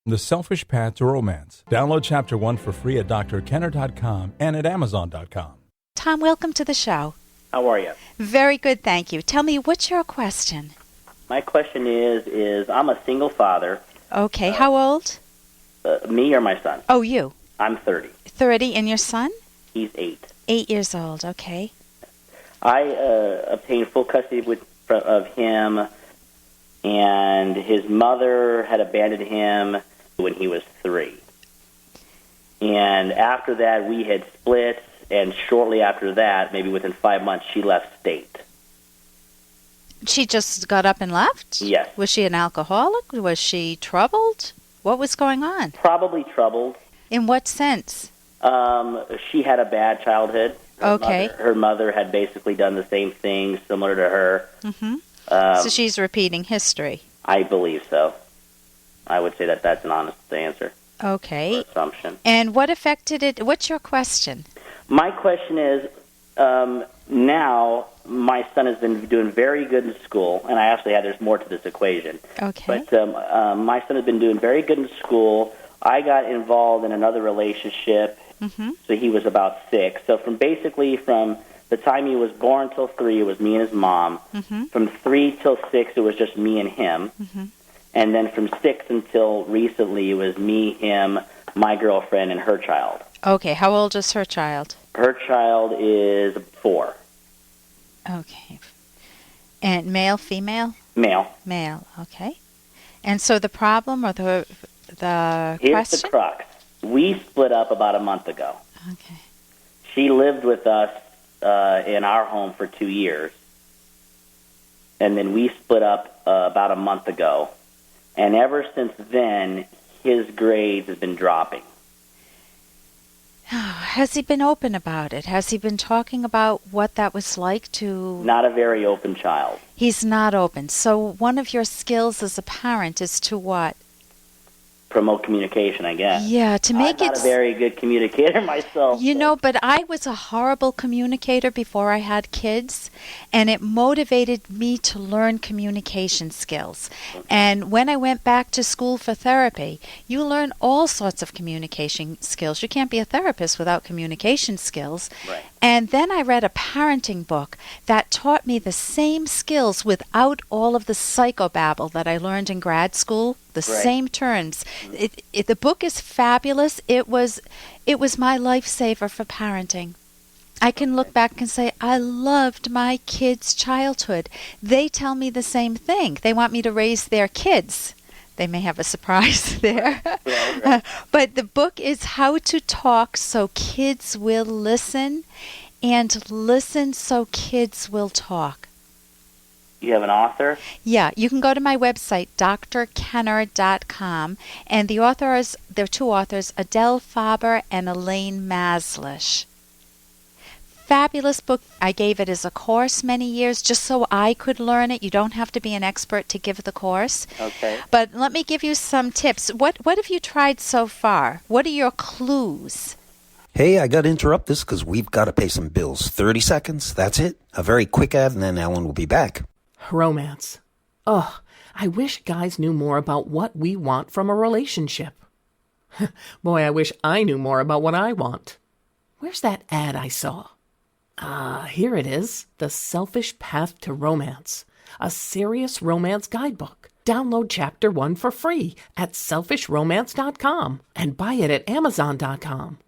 The Selfish Path to Romance. Download Chapter 1 for free at drkenner.com and at amazon.com. Tom, welcome to the show. How are you? Very good, thank you. Tell me, what's your question? My question is I'm a single father. Okay, how old? Me or my son? Oh, you. I'm 30. 30, and your son? He's 8. 8 years old, okay. I obtained full custody of him, and his mother had abandoned him when he was 3. And after that, we had split, and shortly after that, maybe within 5 months, she left state. She just got up and left? Yes. Was she an alcoholic? Was she troubled? What was going on? Probably troubled. In what sense? She had a bad childhood. Her mother had basically done the same thing, similar to her. Mm-hmm. So she's repeating history. I believe so. I would say that that's an honest answer. Okay. Or assumption. And what affected it? What's your question? My question is, now my son has been doing very good in school, and I actually there's more to this equation. Okay. But my son has been doing very good in school. I got involved in another relationship, so he was about 6. So from the time he was born till 3, it was me and his mom. From 3 till 6, it was just me and him. And then from 6 until recently, it was me, him, my girlfriend, and her child. Okay, how old is her child? Her child is 4. Okay. And male, female? Male. Male, okay. And so the problem or the Here's question? the crux. We split up about a month ago. Okay. She lived with us in our home for 2 years. And then we split up about a month ago. And ever since then, his grades have been dropping. Has he been open about it? Has he been talking about what that was like to... Not a very open child. He's not open. So one of your skills as a parent is to what? Promote communication, I guess. Yeah, to make I'm not a very good communicator myself. You know, but I was a horrible communicator before I had kids, and it motivated me to learn communication skills. And when I went back to school for therapy, you learn all sorts of communication skills. You can't be a therapist without communication skills. Right. And then I read a parenting book that taught me the same skills without all of the psychobabble that I learned in grad school, the same terms. The book is fabulous. It was my lifesaver for parenting. I can look back and say, I loved my kids' childhood. They tell me the same thing. They want me to raise their kids. They may have a surprise there. Right. But the book is How to Talk So Kids Will Listen, and Listen So Kids Will Talk. You have an author? Yeah, you can go to my website, drkenner.com, and there are 2 authors, Adele Faber and Elaine Maslish. Fabulous book. I gave it as a course many years just so I could learn it. You don't have to be an expert to give the course. Okay. But let me give you some tips. What have you tried so far? What are your clues? Hey, I got to interrupt this because we've got to pay some bills. 30 seconds, that's it. A very quick ad, and then Ellen will be back. Romance. Ugh, I wish guys knew more about what we want from a relationship. Boy, I wish I knew more about what I want. Where's that ad I saw? Here it is. The Selfish Path to Romance. A serious romance guidebook. Download Chapter 1 for free at selfishromance.com and buy it at amazon.com.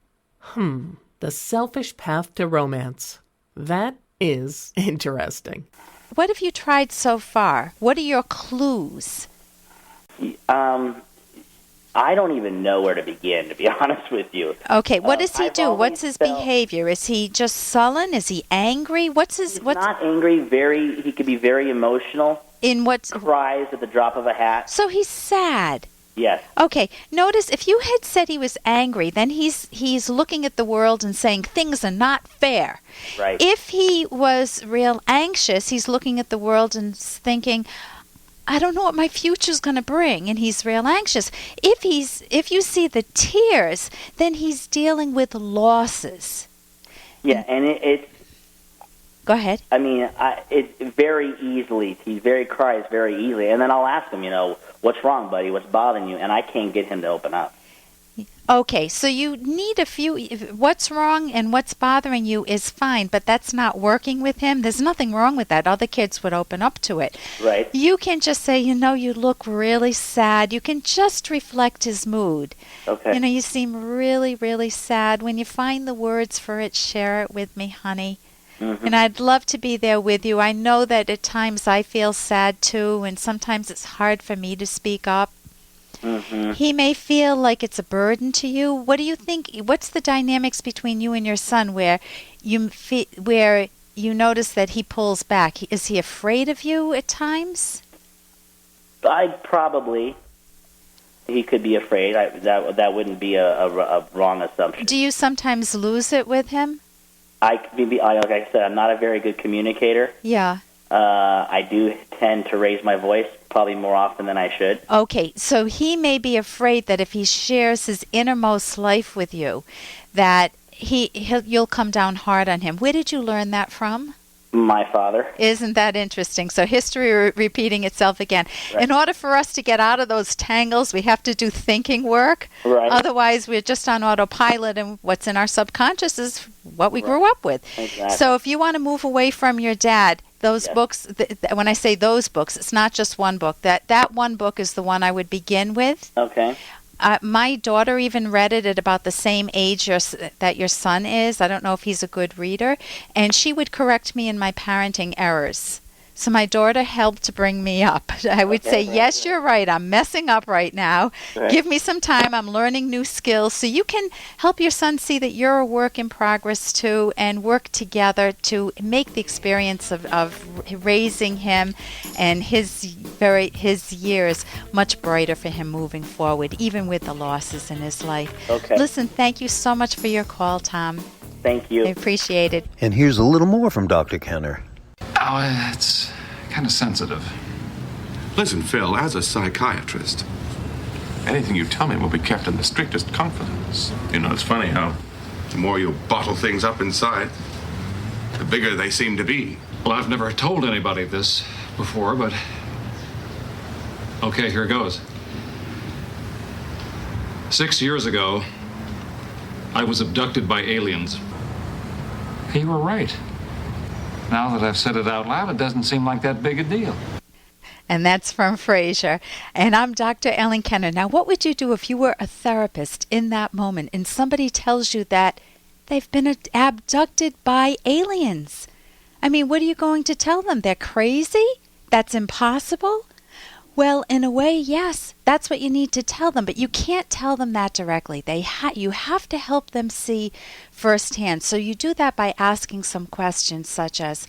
The Selfish Path to Romance. That is interesting. What have you tried so far? What are your clues? I don't even know where to begin, to be honest with you. Okay, what does he I've do? What's his behavior? Is he just sullen? Is he angry? He's not angry. He could be very emotional. Cries at the drop of a hat. So he's sad. Yes. Okay, notice if you had said he was angry, then he's looking at the world and saying things are not fair. Right. If he was real anxious, he's looking at the world and thinking, I don't know what my future's going to bring, and he's real anxious. If you see the tears, then he's dealing with losses. Yeah, and Go ahead. I mean, it very easily. He cries very easily, and then I'll ask him, what's wrong, buddy? What's bothering you? And I can't get him to open up. Okay, so you need what's wrong and what's bothering you is fine, but that's not working with him. There's nothing wrong with that. Other kids would open up to it. Right. You can just say, you look really sad. You can just reflect his mood. Okay. You seem really, really sad. When you find the words for it, share it with me, honey. Mm-hmm. And I'd love to be there with you. I know that at times I feel sad too, and sometimes it's hard for me to speak up. Mm-hmm. He may feel like it's a burden to you. What do you think? What's the dynamics between you and your son where you notice that he pulls back? Is he afraid of you at times? He could be afraid. That wouldn't be a wrong assumption. Do you sometimes lose it with him? Like I said, I'm not a very good communicator. Yeah. I do tend to raise my voice probably more often than I should. Okay, so he may be afraid that if he shares his innermost life with you, that you'll come down hard on him. Where did you learn that from? My father. Isn't that interesting? So history repeating itself again. Right. In order for us to get out of those tangles, we have to do thinking work. Right. Otherwise, we're just on autopilot, and what's in our subconscious is what we grew up with. Exactly. So if you want to move away from your dad, those books, when I say those books, it's not just one book. That one book is the one I would begin with. Okay. My daughter even read it at about the same age that your son is. I don't know if he's a good reader. And she would correct me in my parenting errors. So my daughter helped to bring me up. I would say, yes, you're right. I'm messing up right now. Right. Give me some time. I'm learning new skills. So you can help your son see that you're a work in progress too, and work together to make the experience of raising him and his years much brighter for him moving forward, even with the losses in his life. Okay. Listen, thank you so much for your call, Tom. Thank you. I appreciate it. And here's a little more from Dr. Kenner. Oh, it's kind of sensitive. Listen, Phil, as a psychiatrist, anything you tell me will be kept in the strictest confidence. It's funny how the more you bottle things up inside, the bigger they seem to be. Well, I've never told anybody this before, but... Okay, here goes. 6 years ago, I was abducted by aliens. You were right. Now that I've said it out loud, it doesn't seem like that big a deal. And that's from Fraser. And I'm Dr. Ellen Kenner. Now, what would you do if you were a therapist in that moment and somebody tells you that they've been abducted by aliens? I mean, what are you going to tell them? They're crazy? That's impossible? Well, in a way, yes, that's what you need to tell them, but you can't tell them that directly. You have to help them see firsthand. So you do that by asking some questions such as,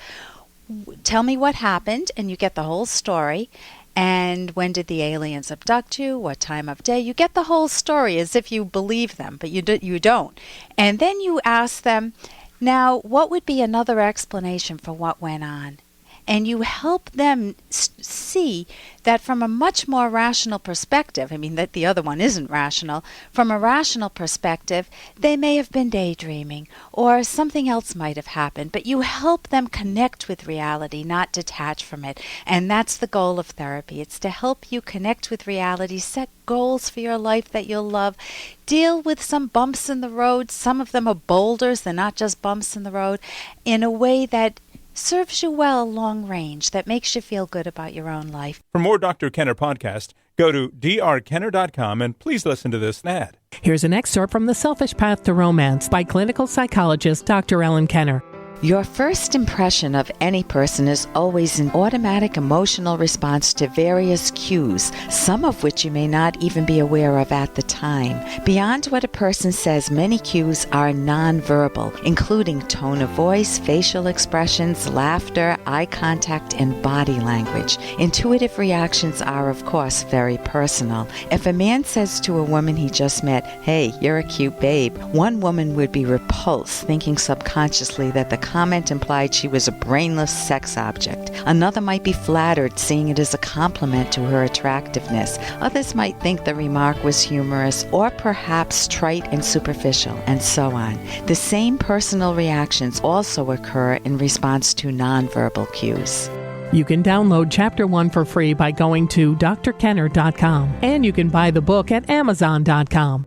tell me what happened, and you get the whole story. And when did the aliens abduct you? What time of day? You get the whole story as if you believe them, but you don't. And then you ask them, now, what would be another explanation for what went on? And you help them see that from a much more rational perspective, I mean, that the other one isn't rational, from a rational perspective, they may have been daydreaming or something else might have happened, but you help them connect with reality, not detach from it. And that's the goal of therapy. It's to help you connect with reality, set goals for your life that you'll love, deal with some bumps in the road. Some of them are boulders, they're not just bumps in the road, in a way that serves you well long range, that makes you feel good about your own life. For more Dr. Kenner podcast, go to drkenner.com and please listen to this ad. Here's an excerpt from The Selfish Path to Romance by clinical psychologist Dr. Ellen Kenner. Your first impression of any person is always an automatic emotional response to various cues, some of which you may not even be aware of at the time. Beyond what a person says, many cues are nonverbal, including tone of voice, facial expressions, laughter, eye contact, and body language. Intuitive reactions are, of course, very personal. If a man says to a woman he just met, "Hey, you're a cute babe," one woman would be repulsed, thinking subconsciously that the comment implied she was a brainless sex object. Another might be flattered, seeing it as a compliment to her attractiveness. Others might think the remark was humorous or perhaps trite and superficial, and so on. The same personal reactions also occur in response to nonverbal cues. You can download Chapter 1 for free by going to drkenner.com, and you can buy the book at amazon.com.